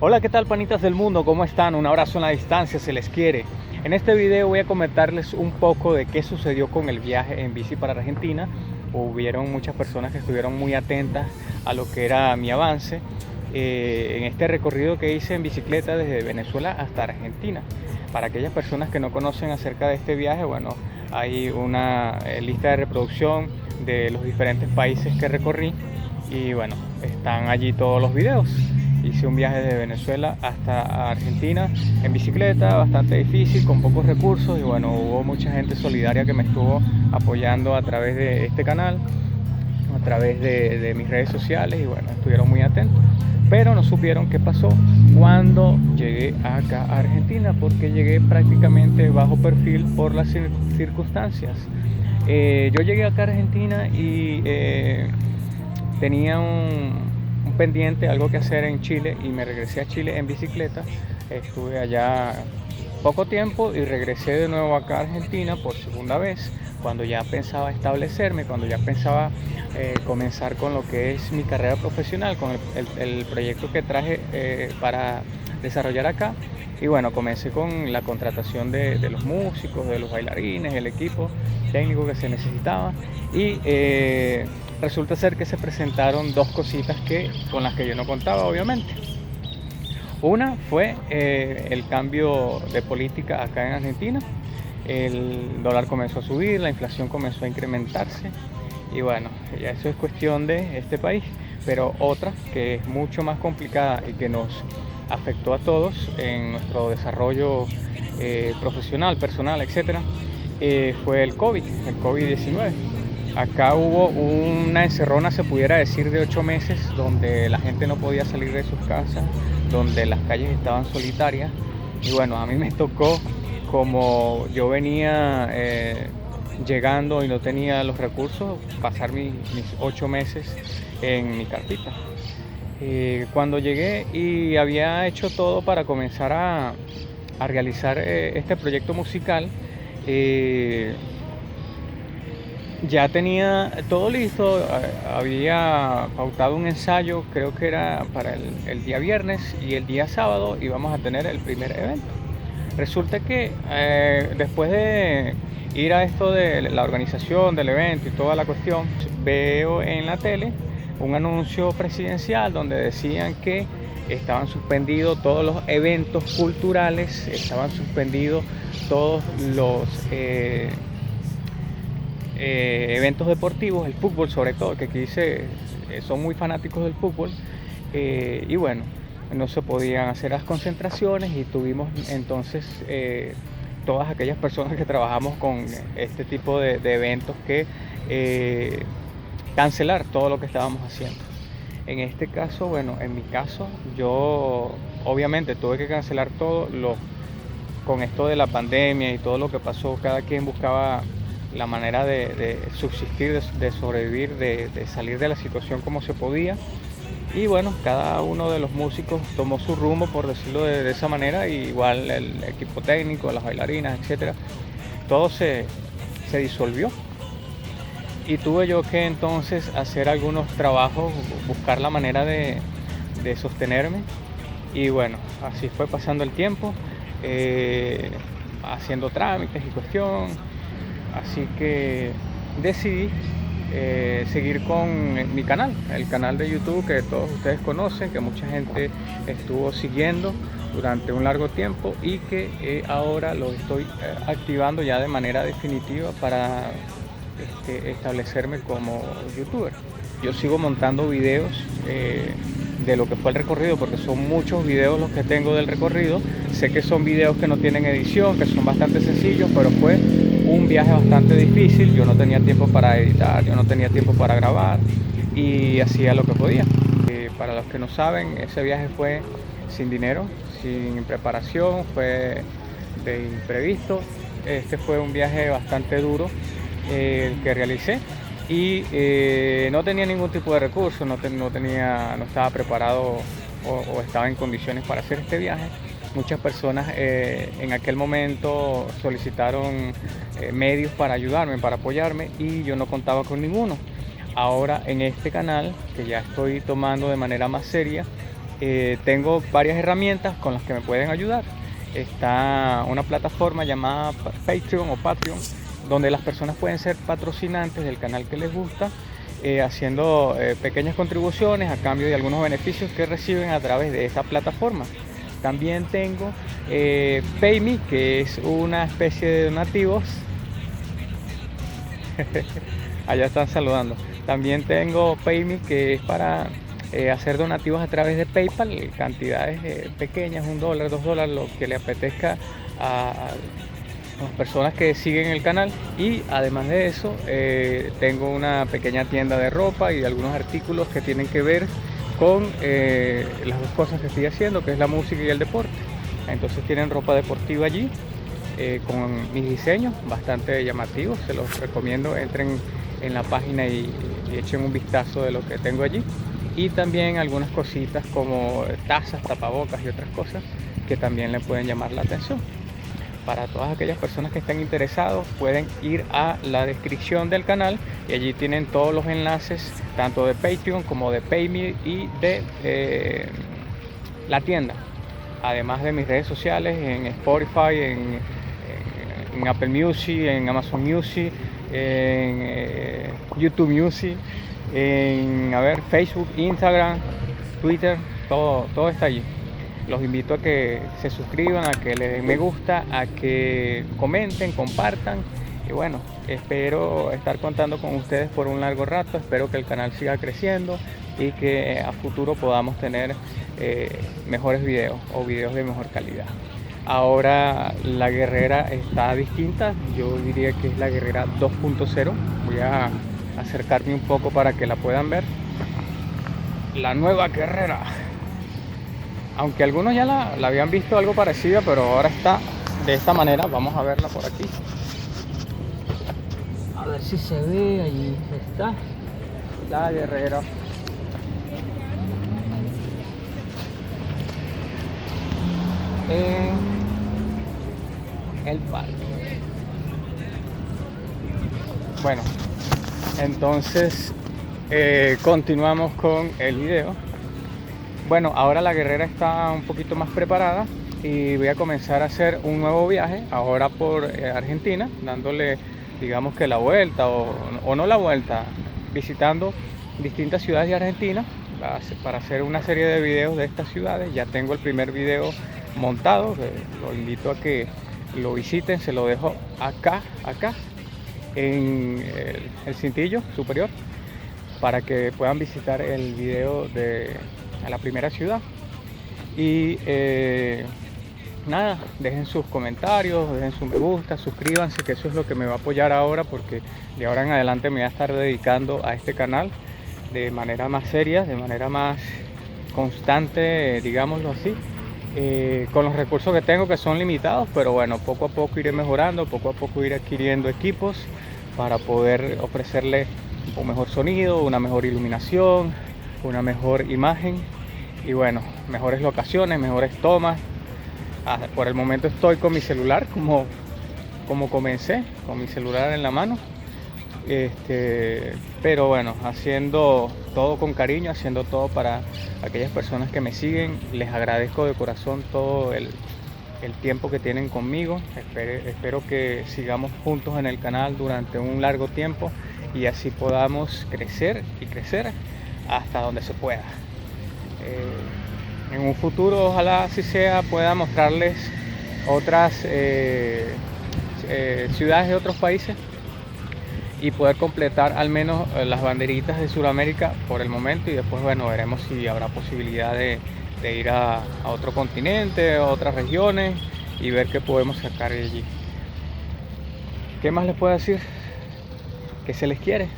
Hola, ¿qué tal, panitas del mundo? ¿Cómo están? Un abrazo en la distancia, se les quiere. En este video voy a comentarles un poco de qué sucedió con el viaje en bici para Argentina. Hubieron muchas personas que estuvieron muy atentas a lo que era mi avance en este recorrido que hice en bicicleta desde Venezuela hasta Argentina. Para aquellas personas que no conocen acerca de este viaje, bueno, hay una lista de reproducción de los diferentes países que recorrí y bueno, están allí todos los videos. Hice un viaje de Venezuela hasta Argentina en bicicleta, bastante difícil, con pocos recursos, y bueno, hubo mucha gente solidaria que me estuvo apoyando a través de este canal, a través de mis redes sociales, y bueno, estuvieron muy atentos. Pero no supieron qué pasó cuando llegué acá a Argentina, porque llegué prácticamente bajo perfil por las circunstancias. Yo llegué acá a Argentina y tenía un pendiente, algo que hacer en Chile, y me regresé a Chile en bicicleta. Estuve allá poco tiempo y regresé de nuevo acá a Argentina por segunda vez, cuando ya pensaba establecerme, cuando ya pensaba comenzar con lo que es mi carrera profesional, con el proyecto que traje para desarrollar acá. Y bueno, comencé con la contratación de los músicos, de los bailarines, el equipo técnico que se necesitaba, y resulta ser que se presentaron dos cositas con las que yo no contaba, obviamente. Una fue el cambio de política acá en Argentina. El dólar comenzó a subir, la inflación comenzó a incrementarse, y bueno, ya eso es cuestión de este país. Pero otra que es mucho más complicada y que nos afectó a todos en nuestro desarrollo profesional, personal, etcétera, fue el COVID-19. Acá hubo una encerrona, se pudiera decir, de 8 meses, donde la gente no podía salir de sus casas, donde las calles estaban solitarias. Y bueno, a mí me tocó, como yo venía llegando y no tenía los recursos, pasar mis 8 meses en mi carpita. Cuando llegué y había hecho todo para comenzar a realizar este proyecto musical, eh, ya tenía todo listo, había pautado un ensayo, creo que era para el día viernes, y el día sábado íbamos a tener el primer evento. Resulta que después de ir a esto de la organización del evento y toda la cuestión, veo en la tele un anuncio presidencial donde decían que estaban suspendidos todos los eventos culturales, estaban suspendidos todos los eventos deportivos, el fútbol sobre todo, que aquí son muy fanáticos del fútbol, y bueno, no se podían hacer las concentraciones, y tuvimos entonces todas aquellas personas que trabajamos con este tipo de eventos que cancelar todo lo que estábamos haciendo. En este caso, bueno, en mi caso, yo obviamente tuve que cancelar todo con esto de la pandemia y todo lo que pasó. Cada quien buscaba la manera de subsistir, de sobrevivir, de salir de la situación como se podía. Y bueno, cada uno de los músicos tomó su rumbo, por decirlo de esa manera, y igual el equipo técnico, las bailarinas, etcétera, todo se disolvió. Y tuve yo que entonces hacer algunos trabajos, buscar la manera de sostenerme. Y bueno, así fue pasando el tiempo, haciendo trámites y cuestión. Así que decidí seguir con mi canal, el canal de YouTube que todos ustedes conocen, que mucha gente estuvo siguiendo durante un largo tiempo, y que ahora lo estoy activando ya de manera definitiva para establecerme como youtuber. Yo sigo montando videos de lo que fue el recorrido, porque son muchos videos los que tengo del recorrido. Sé que son videos que no tienen edición, que son bastante sencillos, pero fue un viaje bastante difícil. Yo no tenía tiempo para editar, yo no tenía tiempo para grabar, y hacía lo que podía. Para los que no saben, ese viaje fue sin dinero, sin preparación, fue de imprevisto. Este fue un viaje bastante duro el que realicé, y no tenía ningún tipo de recurso, no estaba preparado o estaba en condiciones para hacer este viaje. Muchas personas en aquel momento solicitaron medios para ayudarme, para apoyarme, y yo no contaba con ninguno. Ahora en este canal, que ya estoy tomando de manera más seria, tengo varias herramientas con las que me pueden ayudar. Está una plataforma llamada Patreon o Patreon, donde las personas pueden ser patrocinantes del canal que les gusta, haciendo pequeñas contribuciones a cambio de algunos beneficios que reciben a través de esa plataforma. También tengo PayMe, que es una especie de donativos. Allá están saludando. También tengo PayMe, que es para hacer donativos a través de PayPal, cantidades pequeñas, $1, $2, lo que le apetezca a las personas que siguen el canal. Y además de eso, tengo una pequeña tienda de ropa y algunos artículos que tienen que ver con las dos cosas que estoy haciendo, que es la música y el deporte. Entonces tienen ropa deportiva allí, con mis diseños bastante llamativos. Se los recomiendo, entren en la página y echen un vistazo de lo que tengo allí. Y también algunas cositas como tazas, tapabocas y otras cosas que también le pueden llamar la atención. Para todas aquellas personas que estén interesados, pueden ir a la descripción del canal y allí tienen todos los enlaces, tanto de Patreon como de PayMe y de la tienda. Además de mis redes sociales, en Spotify, en Apple Music, en Amazon Music, en YouTube Music, en Facebook, Instagram, Twitter, todo está allí. Los invito a que se suscriban, a que le den me gusta, a que comenten, compartan. Y bueno, espero estar contando con ustedes por un largo rato. Espero que el canal siga creciendo y que a futuro podamos tener mejores videos o videos de mejor calidad. Ahora la guerrera está distinta, yo diría que es la guerrera 2.0. Voy a acercarme un poco para que la puedan ver. La nueva guerrera. Aunque algunos ya la habían visto algo parecida, pero ahora está de esta manera. Vamos a verla por aquí. A ver si se ve, allí está la guerrera. En el parque. Bueno, entonces continuamos con el video. Bueno, ahora la guerrera está un poquito más preparada y voy a comenzar a hacer un nuevo viaje ahora por Argentina, dándole, digamos que la vuelta o no la vuelta, visitando distintas ciudades de Argentina para hacer una serie de videos de estas ciudades. Ya tengo el primer video montado, lo invito a que lo visiten, se lo dejo acá en el cintillo superior para que puedan visitar el video de a la primera ciudad. Y nada, dejen sus comentarios, dejen su me gusta, suscríbanse, que eso es lo que me va a apoyar ahora, porque de ahora en adelante me voy a estar dedicando a este canal de manera más seria, de manera más constante, digámoslo así, con los recursos que tengo, que son limitados, pero bueno, poco a poco iré mejorando, poco a poco iré adquiriendo equipos para poder ofrecerle un mejor sonido, una mejor iluminación, una mejor imagen y bueno, mejores locaciones, mejores tomas. Por el momento estoy con mi celular, como comencé, con mi celular en la mano, pero bueno, haciendo todo con cariño, haciendo todo para aquellas personas que me siguen. Les agradezco de corazón todo el tiempo que tienen conmigo. Espero que sigamos juntos en el canal durante un largo tiempo y así podamos crecer y crecer hasta donde se pueda. En un futuro, ojalá así sea, pueda mostrarles otras ciudades de otros países y poder completar al menos las banderitas de Sudamérica por el momento, y después bueno, veremos si habrá posibilidad de ir a otro continente, a otras regiones y ver qué podemos sacar de allí. ¿Qué más les puedo decir? Que se les quiere.